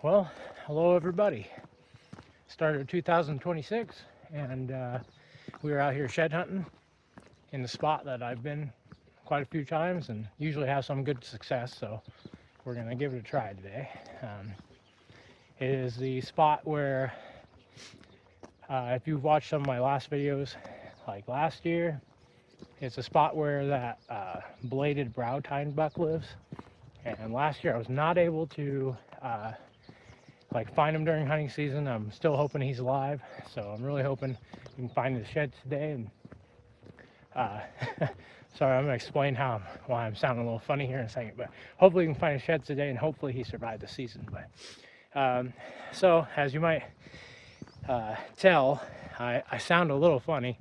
Well, hello everybody. Started 2026 and we were out here shed hunting in the spot that I've been quite a few times and usually have some good success, so we're gonna give it a try today. It is the spot where if you've watched some of my last videos like last year, it's a spot where that bladed brow tine buck lives, and last year I was not able to find him during hunting season. I'm still hoping he's alive, so I'm really hoping we can find his sheds today. And sorry, I'm gonna explain why I'm sounding a little funny here in a second, but hopefully we can find his sheds today, and hopefully he survived the season. But so as you might tell, I sound a little funny,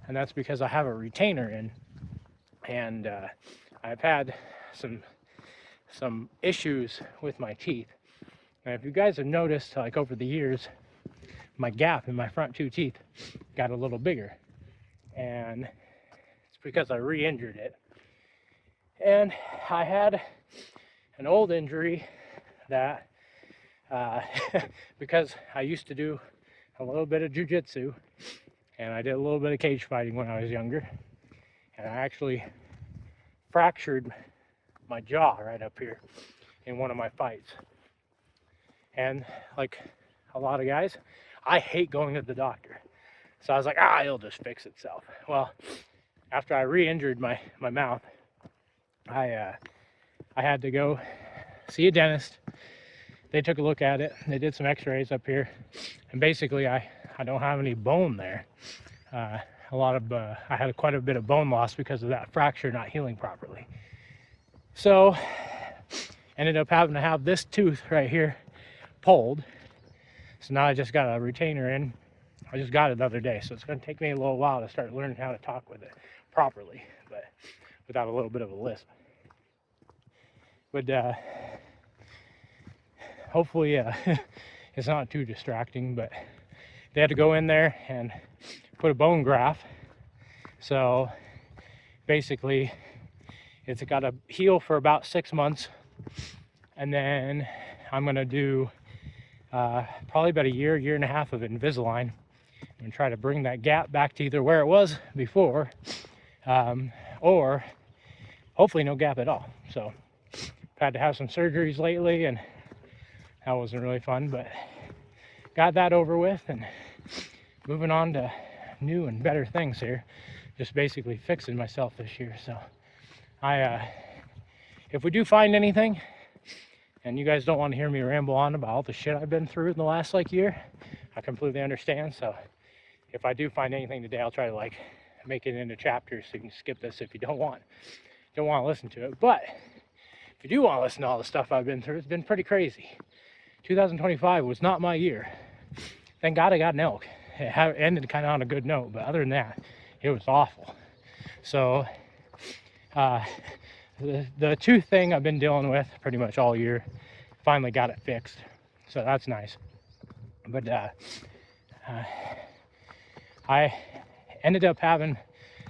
and that's because I have a retainer in, and I've had some issues with my teeth. And if you guys have noticed, like over the years, my gap in my front two teeth got a little bigger, and it's because I re-injured it. And I had an old injury that because I used to do a little bit of jiu-jitsu and I did a little bit of cage fighting when I was younger, and I actually fractured my jaw right up here in one of my fights. And like a lot of guys, I hate going to the doctor. So I was like, it'll just fix itself. Well, after I re-injured my mouth, I had to go see a dentist. They took a look at it. They did some x-rays up here. And basically, I don't have any bone there. I had quite a bit of bone loss because of that fracture not healing properly. So, ended up having to have this tooth right here pulled. So now I just got a retainer in. I just got it the other day, so it's going to take me a little while to start learning how to talk with it properly, but without a little bit of a lisp. But hopefully it's not too distracting. But they had to go in there and put a bone graft. So basically it's got to heal for about 6 months, and then I'm going to do probably about a year and a half of Invisalign and try to bring that gap back to either where it was before, or hopefully no gap at all. So I've had to have some surgeries lately, and that wasn't really fun, but got that over with and moving on to new and better things here. Just basically fixing myself this year. So if we do find anything, and you guys don't want to hear me ramble on about all the shit I've been through in the last year, I completely understand. So if I do find anything today, I'll try to make it into chapters so you can skip this if you don't want to listen to it. But if you do want to listen to all the stuff I've been through, it's been pretty crazy. 2025 was not my year. Thank God I got an elk. It ended kind of on a good note, but other than that, it was awful. So the tooth thing I've been dealing with pretty much all year, finally got it fixed, so that's nice. But I ended up having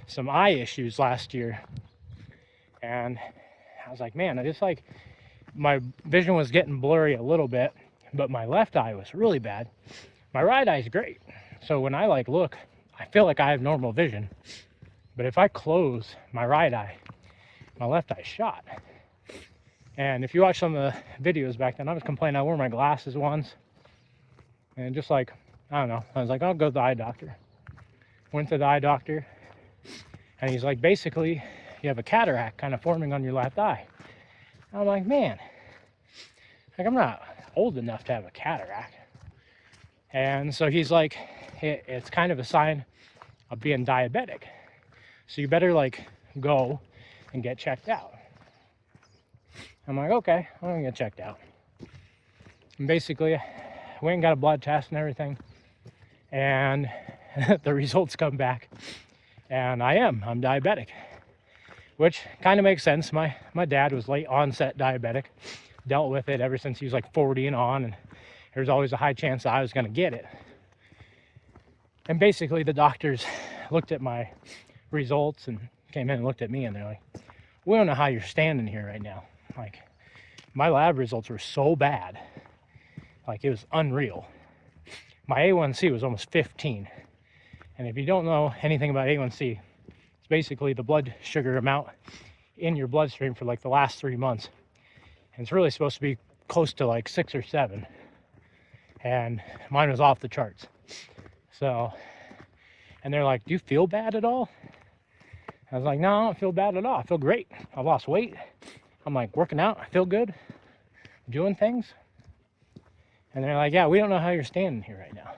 some eye issues last year, and I was like, man, my vision was getting blurry a little bit, but my left eye was really bad. My right eye is great, so when I look, I feel like I have normal vision, but if I close my right eye, my left eye's shot. And if you watch some of the videos back then, I was complaining I wore my glasses once, and just I don't know, I was like, I'll go to the eye doctor. Went to the eye doctor, and he's like, basically you have a cataract kind of forming on your left eye. And I'm like, man, I'm not old enough to have a cataract. And so he's like, it's kind of a sign of being diabetic, so you better go and get checked out. I'm like, okay, I'm gonna get checked out. And basically, went and got a blood test and everything, and the results come back, and I'm diabetic, which kind of makes sense. My dad was late onset diabetic, dealt with it ever since he was 40 and on, and there's always a high chance that I was gonna get it. And basically, the doctors looked at my results and came in and looked at me, and they're like, we don't know how you're standing here right now. My lab results were so bad Like, it was unreal. My A1C was almost 15. And if you don't know anything about A1C, it's basically the blood sugar amount in your bloodstream for like the last 3 months. And it's really supposed to be close to like 6 or 7. And mine was off the charts. So, and they're like, do you feel bad at all? I was like, no, I don't feel bad at all. I feel great. I lost weight. I'm like working out. I feel good. Doing things. And they're like, yeah, we don't know how you're standing here right now.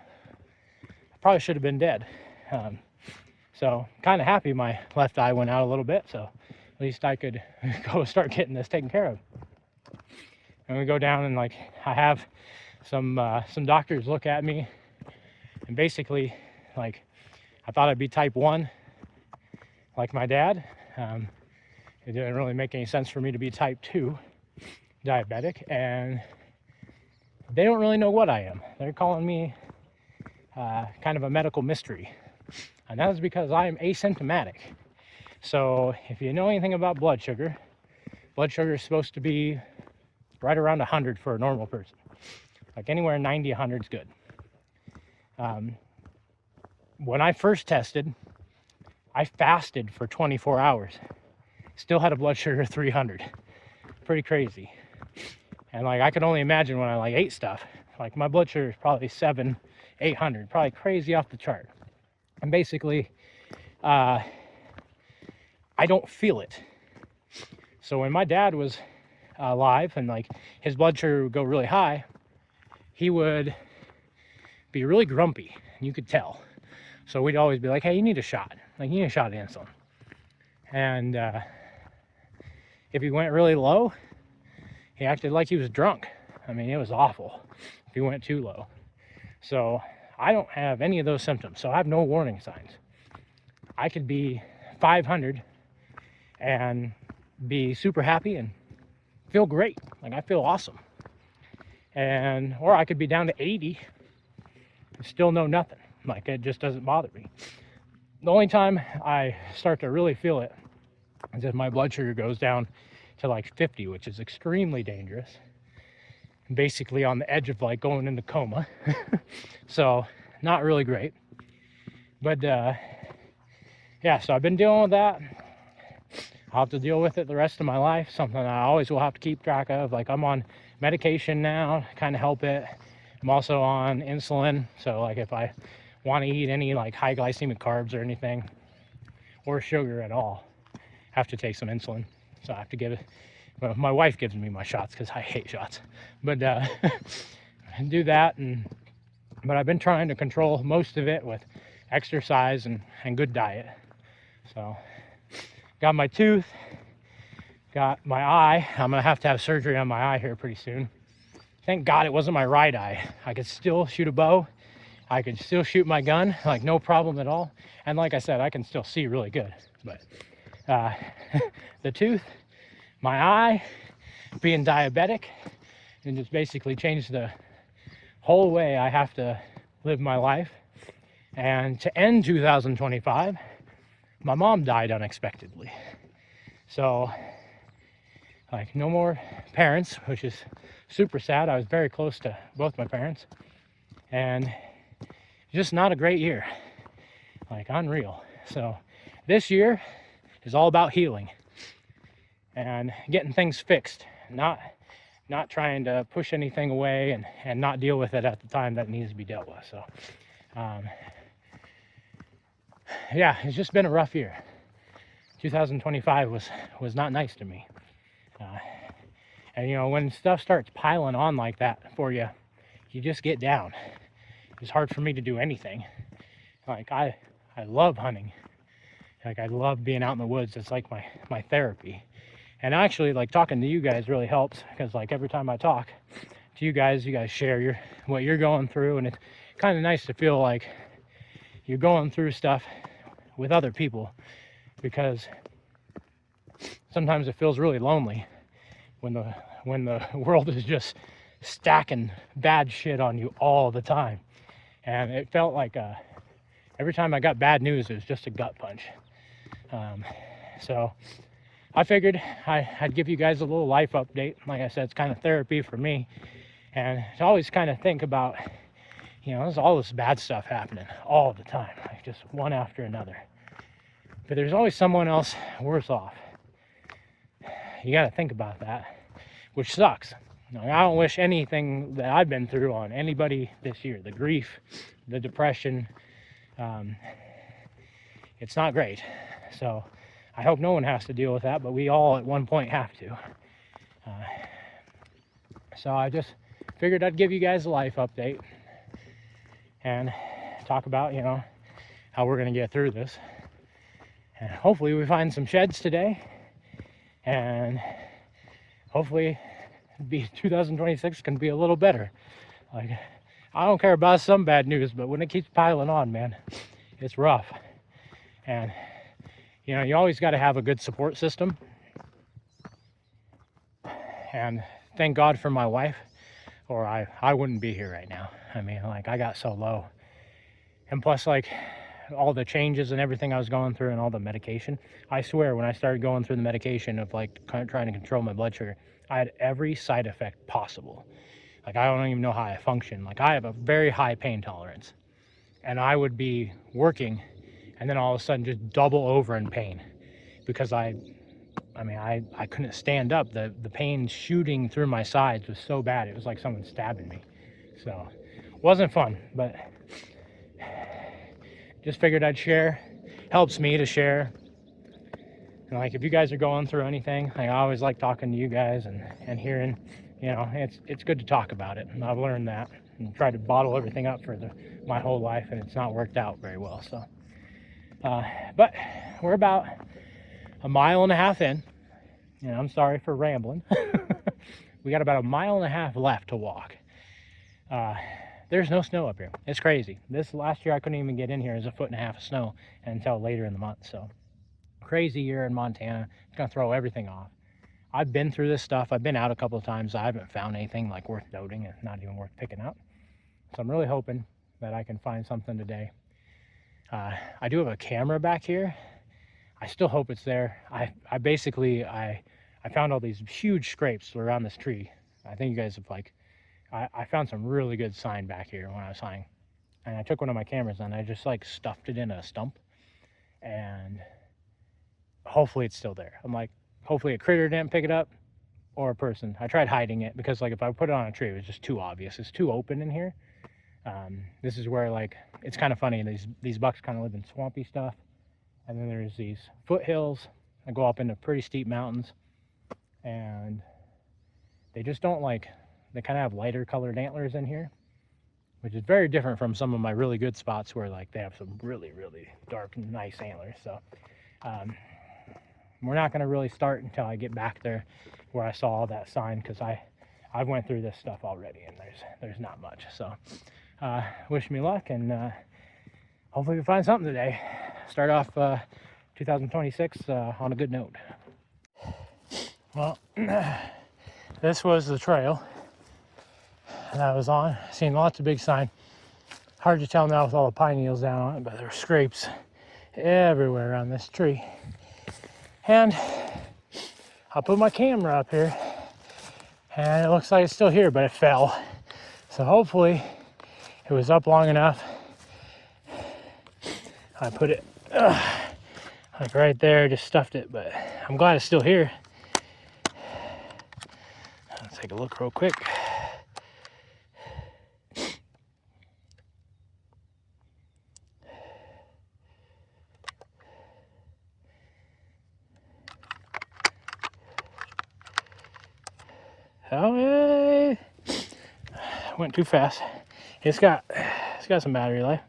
I probably should have been dead. So kind of happy my left eye went out a little bit. So at least I could go start getting this taken care of. And we go down and like, I have some doctors look at me, and basically like, I thought I'd be type 1 like my dad. It didn't really make any sense for me to be type 2 diabetic, and they don't really know what I am. They're calling me kind of a medical mystery, and that is because I am asymptomatic. So if you know anything about blood sugar is supposed to be right around 100 for a normal person. Like anywhere 90, 100 is good. When I first tested, I fasted for 24 hours. Still had a blood sugar of 300. Pretty crazy. And like, I could only imagine when I like ate stuff, like my blood sugar is probably 700, 800, probably crazy off the chart. And basically, I don't feel it. So when my dad was alive and like his blood sugar would go really high, he would be really grumpy, and you could tell. So we'd always be like, hey, you need a shot. Like, you need a shot of insulin. And if he went really low, he acted like he was drunk. I mean, it was awful if he went too low. So I don't have any of those symptoms. So I have no warning signs. I could be 500 and be super happy and feel great. Like, I feel awesome. And, or I could be down to 80 and still know nothing. Like, it just doesn't bother me. The only time I start to really feel it is if my blood sugar goes down to like 50, which is extremely dangerous. Basically on the edge of like going into coma. So not really great. But yeah, so I've been dealing with that. I'll have to deal with it the rest of my life. Something I always will have to keep track of. Like, I'm on medication now to kind of help it. I'm also on insulin. So like, if I want to eat any like high glycemic carbs or anything, or sugar at all, I have to take some insulin. So I have to give it. Well, my wife gives me my shots because I hate shots. But do that. But I've been trying to control most of it with exercise and good diet. So got my tooth, got my eye. I'm gonna have to have surgery on my eye here pretty soon. Thank God it wasn't my right eye. I could still shoot a bow. I could still shoot my gun, like no problem at all. And like I said, I can still see really good. But the tooth, my eye, being diabetic, and just basically changed the whole way I have to live my life. And to end 2025, my mom died unexpectedly. So like, no more parents, which is super sad. I was very close to both my parents, and just not a great year, like unreal. So this year is all about healing and getting things fixed, not trying to push anything away and not deal with it at the time that needs to be dealt with. So yeah, it's just been a rough year. 2025 was not nice to me. And you know, when stuff starts piling on like that for you, you just get down. It's hard for me to do anything. Like, I love hunting. Like, I love being out in the woods. It's like my therapy. And actually, like, talking to you guys really helps, because like every time I talk to you guys share what you're going through, and it's kind of nice to feel like you're going through stuff with other people, because sometimes it feels really lonely when the world is just stacking bad shit on you all the time. And it felt like every time I got bad news, it was just a gut punch. So I figured I'd give you guys a little life update. Like I said, it's kind of therapy for me. And to always kind of think about, there's all this bad stuff happening all the time, like just one after another. But there's always someone else worse off. You got to think about that, which sucks. I don't wish anything that I've been through on anybody this year. The grief, the depression, it's not great. So I hope no one has to deal with that, but we all at one point have to. So I just figured I'd give you guys a life update and talk about, how we're going to get through this. And hopefully we find some sheds today, and hopefully 2026 can be a little better. Like, I don't care about some bad news, but when it keeps piling on, man, it's rough. And you always got to have a good support system. And thank God for my wife, or I wouldn't be here right now. I mean, like, I got so low. And plus, like, all the changes and everything I was going through and all the medication, I swear when I started going through the medication of like trying to control my blood sugar, I had every side effect possible. Like, I don't even know how I function. Like, I have a very high pain tolerance, and I would be working and then all of a sudden just double over in pain because I couldn't stand up. The pain shooting through my sides was so bad. It was like someone stabbing me. So it wasn't fun, but just figured I'd share. Helps me to share. And like, if you guys are going through anything, I always like talking to you guys and hearing, it's good to talk about it. And I've learned that and tried to bottle everything up for my whole life, and it's not worked out very well. So, but we're about a mile and a half in. I'm sorry for rambling. We got about a mile and a half left to walk. There's no snow up here. It's crazy. This last year I couldn't even get in here. There's 1.5 feet of snow until later in the month. So crazy year in Montana. It's gonna throw everything off. I've been through this stuff. I've been out a couple of times. I haven't found anything like worth noting and not even worth picking up. So I'm really hoping that I can find something today. I do have a camera back here. I still hope it's there. I found all these huge scrapes around this tree. I think you guys have I found some really good sign back here when I was hunting. And I took one of my cameras and I just stuffed it in a stump. And hopefully it's still there. I'm like, hopefully a critter didn't pick it up or a person. I tried hiding it because if I put it on a tree, it was just too obvious. It's too open in here. This is where it's kind of funny. These bucks kind of live in swampy stuff. And then there's these foothills that go up into pretty steep mountains. And they just don't they kind of have lighter colored antlers in here, which is very different from some of my really good spots where they have some really, really dark, nice antlers. So we're not going to really start until I get back there where I saw all that sign, because I went through this stuff already and there's not much. So wish me luck, and hopefully we find something today. Start off 2026 on a good note. Well, this was the trail that I was on. Seen lots of big sign. Hard to tell now with all the pine needles down on it, but there were scrapes everywhere around this tree. And I'll put my camera up here, and it looks like it's still here, but it fell. So hopefully it was up long enough. I put it right there, just stuffed it, but I'm glad it's still here. Let's take a look real quick. Oh, went too fast. It's got some battery life.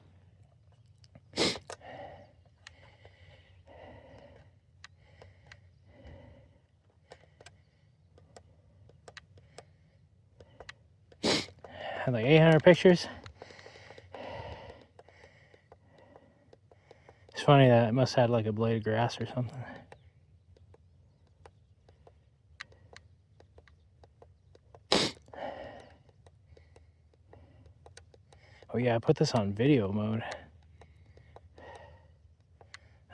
Had 800 pictures. It's funny that it must have had a blade of grass or something. Oh yeah, I put this on video mode.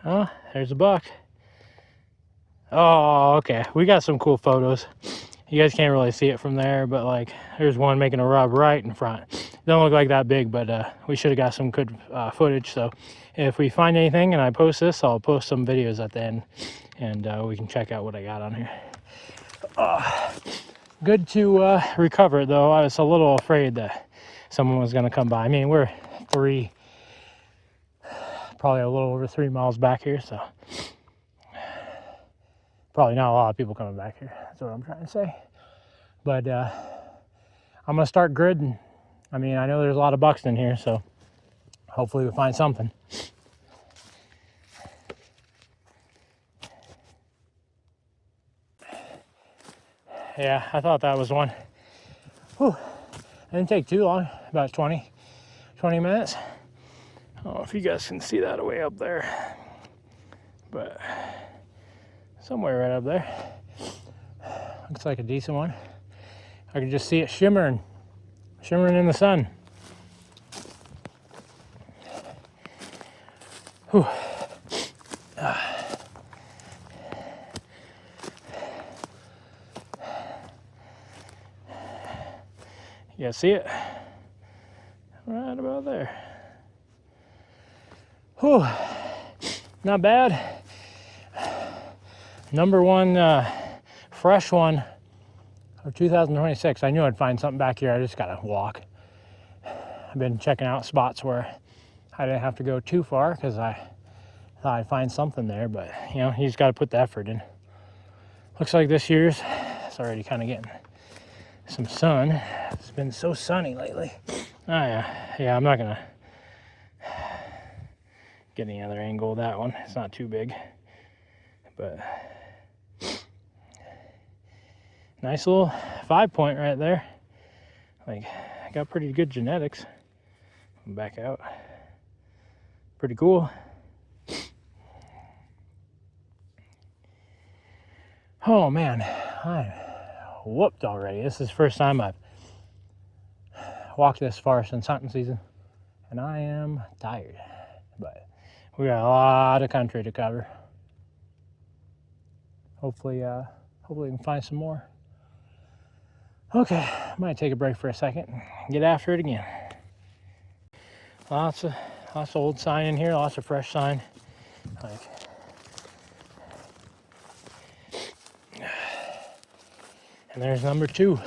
Oh, there's a buck. Oh, okay. We got some cool photos. You guys can't really see it from there, but like there's one making a rub right in front. Don't look like that big, but we should have got some good footage. So if we find anything and I post this, I'll post some videos at the end, and we can check out what I got on here. Good to recover it, though. I was a little afraid that someone was going to come by. I mean, we're probably a little over 3 miles back here, so probably not a lot of people coming back here. That's what I'm trying to say. But I'm gonna start gridding. I mean, I know there's a lot of bucks in here, so hopefully we find something. Yeah, I thought that was one. Whew. It didn't take too long, about 20 minutes. I don't know if you guys can see that way up there, but somewhere right up there. Looks like a decent one. I can just see it shimmering in the sun. Whew. You guys see it? Right about there. Whew. Not bad. Number one fresh one of 2026. I knew I'd find something back here. I just gotta walk. I've been checking out spots where I didn't have to go too far because I thought I'd find something there, but you know, you just gotta put the effort in. Looks like this year's, it's already kind of getting some sun. It's been so sunny lately. Oh yeah, I'm not gonna get any other angle of that one. It's not too big, but nice little 5-point right there. Like, I got pretty good genetics. Back out. Pretty cool. Oh man, I'm whooped already. This is the first time I've walked this far since hunting season, and I am tired. But we got a lot of country to cover. Hopefully we can find some more. Okay, I might take a break for a second and get after it again. Lots of old sign in here, lots of fresh sign. Like, and there's number 2.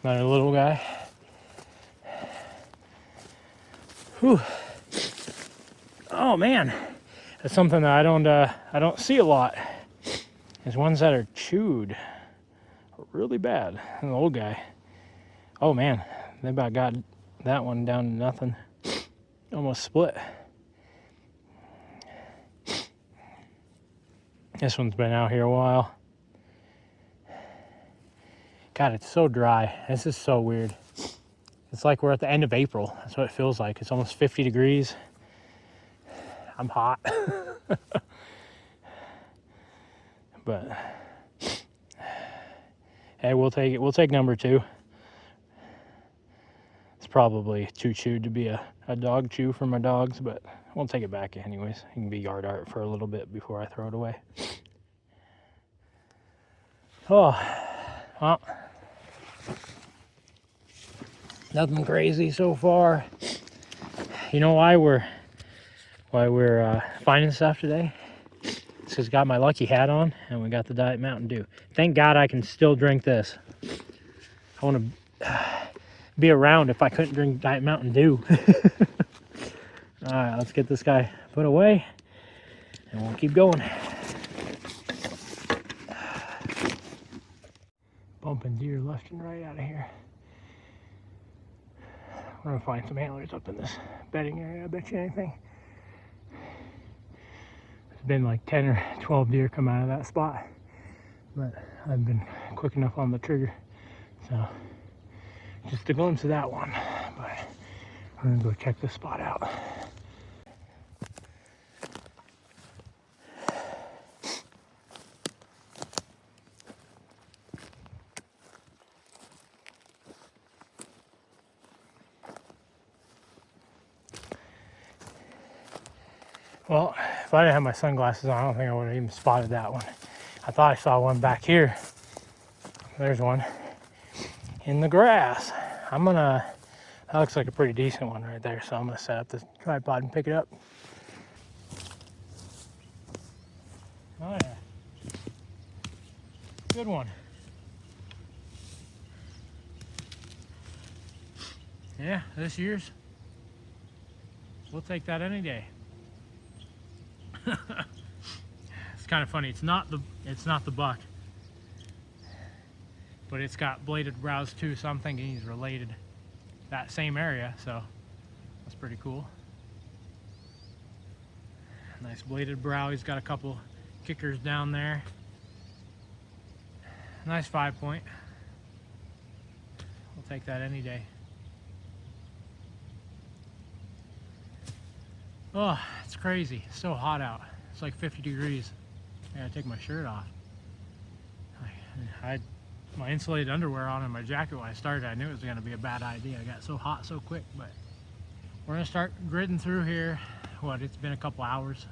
Another little guy. Whew. Oh man, that's something that I don't see a lot. There's ones that are chewed really bad. An old guy. Oh man, they about got that one down to nothing. Almost split. This one's been out here a while. God, it's so dry. This is so weird. It's like we're at the end of April. That's what it feels like. It's almost 50 degrees. I'm hot. But hey, we'll take it. We'll take number 2. It's probably too chewed to be a dog chew for my dogs, but we'll take it back anyways. It can be yard art for a little bit before I throw it away. Oh, well, nothing crazy so far. You know why we're finding stuff today? It's because I got my lucky hat on and we got the Diet Mountain Dew. Thank God I can still drink this. I want to be around if I couldn't drink Diet Mountain Dew. All right, let's get this guy put away and we'll keep going. Bumping deer left and right out of here. I'm gonna find some antlers up in this bedding area, I bet you anything. There's been like 10 or 12 deer come out of that spot, but I've been quick enough on the trigger. So just a glimpse of that one, but we're gonna go check this spot out. Well, if I didn't have my sunglasses on, I don't think I would have even spotted that one. I thought I saw one back here. There's one in the grass. That looks like a pretty decent one right there, so I'm gonna set up the tripod and pick it up. Oh yeah, good one. Yeah, this year's. We'll take that any day. It's kind of funny. It's not the buck, but it's got bladed brows too, so I'm thinking he's related. That same area, so that's pretty cool. Nice bladed brow. He's got a couple kickers down there. Nice 5-point. We'll take that any day. Oh, it's crazy. It's so hot out. It's like 50 degrees. I gotta take my shirt off. I had my insulated underwear on and my jacket when I started. I knew it was gonna be a bad idea. I got so hot so quick, but we're gonna start gridding through here. It's been a couple hours.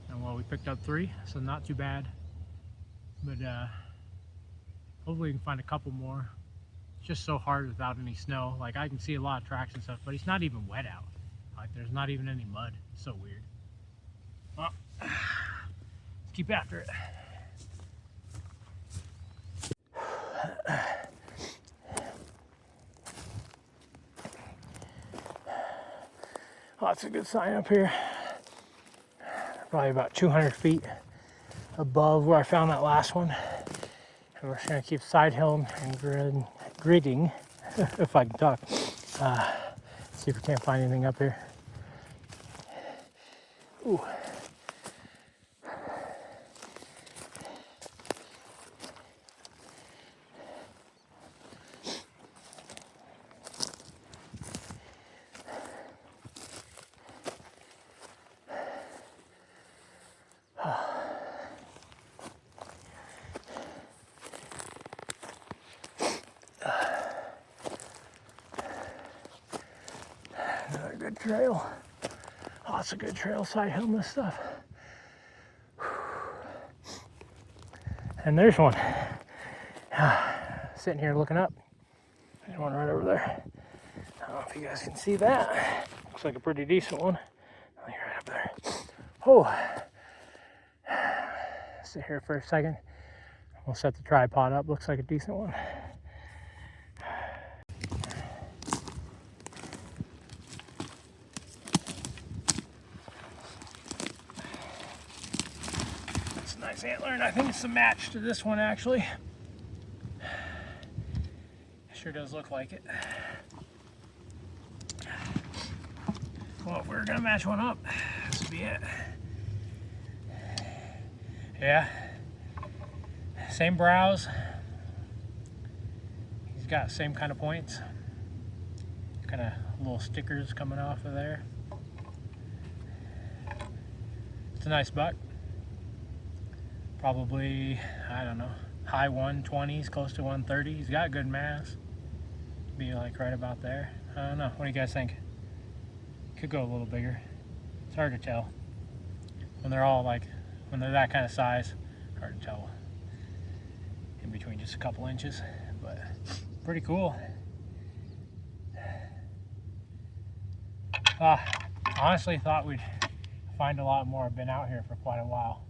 And well, we picked up 3, so not too bad. But hopefully we can find a couple more. It's just so hard without any snow. Like, I can see a lot of tracks and stuff, but it's not even wet out. Like, there's not even any mud. It's so weird. Well, let's keep after it. Oh, that's a good sign up here. Probably about 200 feet above where I found that last one. And we're just gonna keep side hilling and gridding, if I can talk. See if we can't find anything up here. Ooh. Another good trail. Lots of good trail side hilling this stuff. And there's one. Sitting here looking up. There's one right over there. I don't know if you guys can see that. Looks like a pretty decent one. Right up there. Oh. Sit here for a second. We'll set the tripod up. Looks like a decent one. That's a nice antler, and I think it's a match to this one actually. Sure does look like it. Well, if we're gonna match one up, this would be it. Yeah. Same brows. He's got same kind of points. Kind of little stickers coming off of there. It's a nice buck. Probably, I don't know, high 120s, close to 130. He's got good mass. Be like right about there. I don't know. What do you guys think? Could go a little bigger. It's hard to tell. When they're all like, when they're that kind of size, hard to tell in between just a couple inches, but pretty cool. Honestly thought we'd find a lot more. I've been out here for quite a while,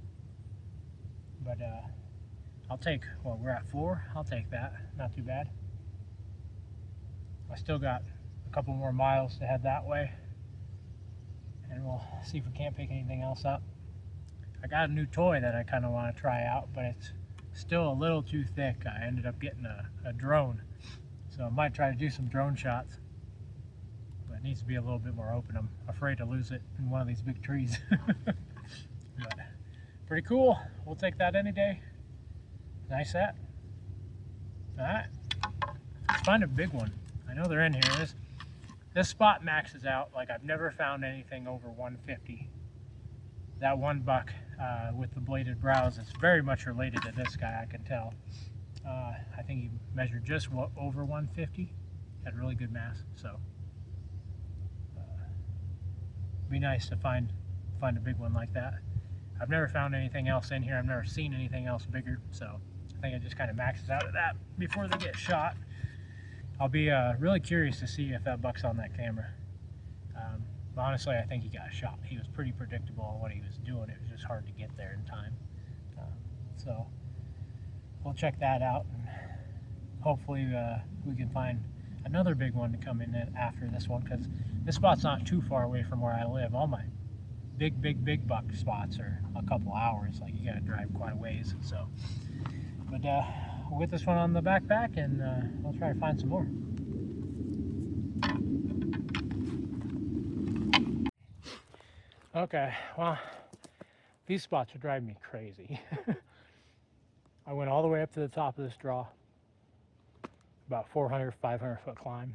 but I'll take, well, we're at 4. I'll take that. Not too bad. I still got a couple more miles to head that way, and we'll see if we can't pick anything else up. I got a new toy that I kind of want to try out, but it's still a little too thick. I ended up getting a drone, so I might try to do some drone shots, but it needs to be a little bit more open. I'm afraid to lose it in one of these big trees. But pretty cool. We'll take that any day. Nice set. All right, let's find a big one. I know they're in here. This spot maxes out. Like, I've never found anything over 150. That one buck with the bladed brows is very much related to this guy, I can tell. I think he measured just over 150. Had really good mass, so be nice to find find a big one like that. I've never found anything else in here. I've never seen anything else bigger, so I think it just kind of maxes out at that before they get shot. I'll be really curious to see if that buck's on that camera. But honestly, I think he got shot. He was pretty predictable on what he was doing. It was just hard to get there in time. So we'll check that out, and hopefully we can find another big one to come in after this one, because this spot's not too far away from where I live. All my big buck spots are a couple hours. Like, you gotta drive quite a ways. So, but we'll get this one on the backpack, and we'll try to find some more. Okay, well, these spots are driving me crazy. I went all the way up to the top of this draw, about 400, 500 foot climb,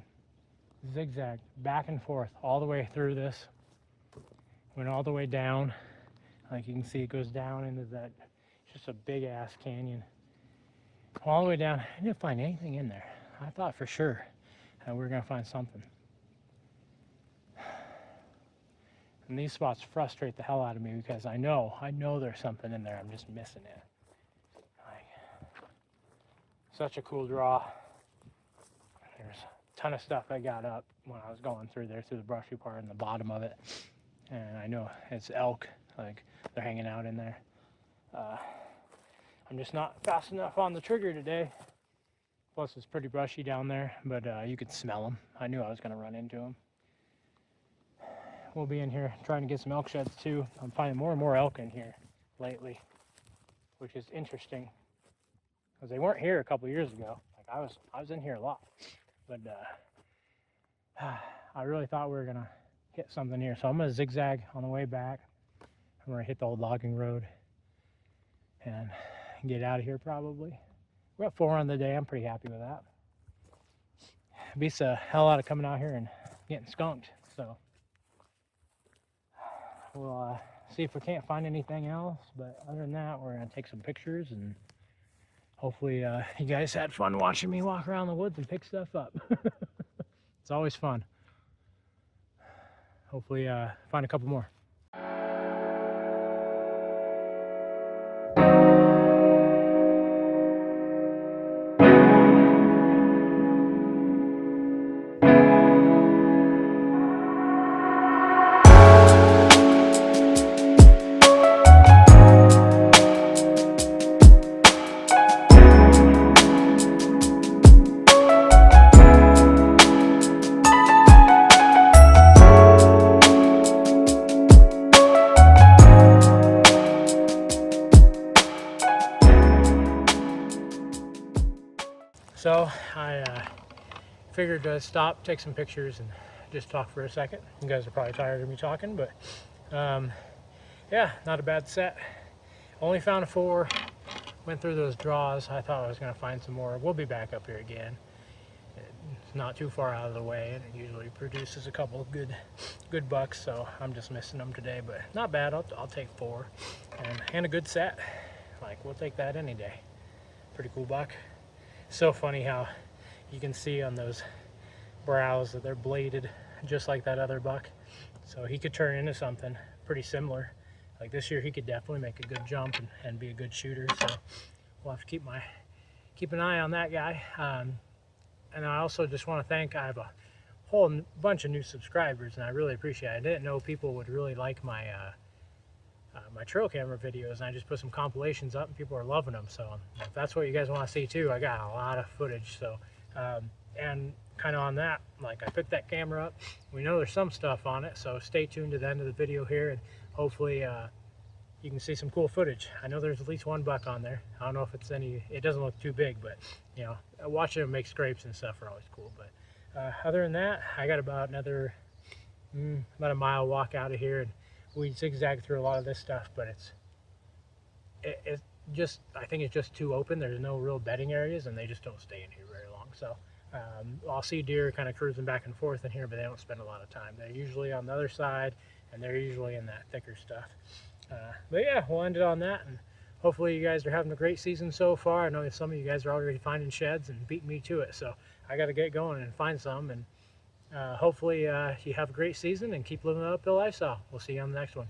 zigzag back and forth all the way through this, went all the way down. Like, you can see, it goes down into that, just a big ass canyon, all the way down. I didn't find anything in there. I thought for sure that we were gonna find something. And these spots frustrate the hell out of me, because I know there's something in there. I'm just missing it. Like, such a cool draw. There's a ton of stuff I got up when I was going through there, through the brushy part in the bottom of it. And I know it's elk, like, they're hanging out in there. I'm just not fast enough on the trigger today. Plus, it's pretty brushy down there, but you could smell them. I knew I was gonna run into them. We'll be in here trying to get some elk sheds too. I'm finding more and more elk in here lately, which is interesting, because they weren't here a couple years ago. Like, I was in here a lot, but I really thought we were gonna hit something here. So I'm gonna zigzag on the way back. I'm gonna hit the old logging road and get out of here probably. We're at 4 on the day. I'm pretty happy with that. It beats the hell out of coming out here and getting skunked. So we'll see if we can't find anything else, but other than that, we're gonna take some pictures, and hopefully you guys had fun watching me walk around the woods and pick stuff up. It's always fun. Hopefully find a couple more. So I figured to stop, take some pictures, and just talk for a second. You guys are probably tired of me talking, but yeah, not a bad set. Only found a 4. Went through those draws. I thought I was going to find some more. We'll be back up here again. It's not too far out of the way, and it usually produces a couple of good bucks. So I'm just missing them today, but not bad. I'll take 4 and a good set. Like, we'll take that any day. Pretty cool buck. So funny how you can see on those brows that they're bladed just like that other buck. So he could turn into something pretty similar. Like, this year he could definitely make a good jump and be a good shooter. So we'll have to keep an eye on that guy. And I also just want to thank, I have a whole bunch of new subscribers, and I really appreciate it. I didn't know people would really like my my trail camera videos, and I just put some compilations up and people are loving them. So if that's what you guys want to see too, I got a lot of footage. So and kind of on that, like, I picked that camera up, we know there's some stuff on it, so stay tuned to the end of the video here, and hopefully you can see some cool footage. I know there's at least 1 buck on there. I don't know if it's it doesn't look too big, but you know, watching them make scrapes and stuff are always cool. But other than that, I got about another about a mile walk out of here, and we zigzag through a lot of this stuff, but it's just, I think it's just too open. There's no real bedding areas, and they just don't stay in here very long. So I'll see deer kind of cruising back and forth in here, but they don't spend a lot of time. They're usually on the other side, and they're usually in that thicker stuff. But yeah, we'll end it on that, and hopefully you guys are having a great season so far. I know some of you guys are already finding sheds and beating me to it, so I got to get going and find some, and hopefully you have a great season and keep living the uphill lifestyle. We'll see you on the next one.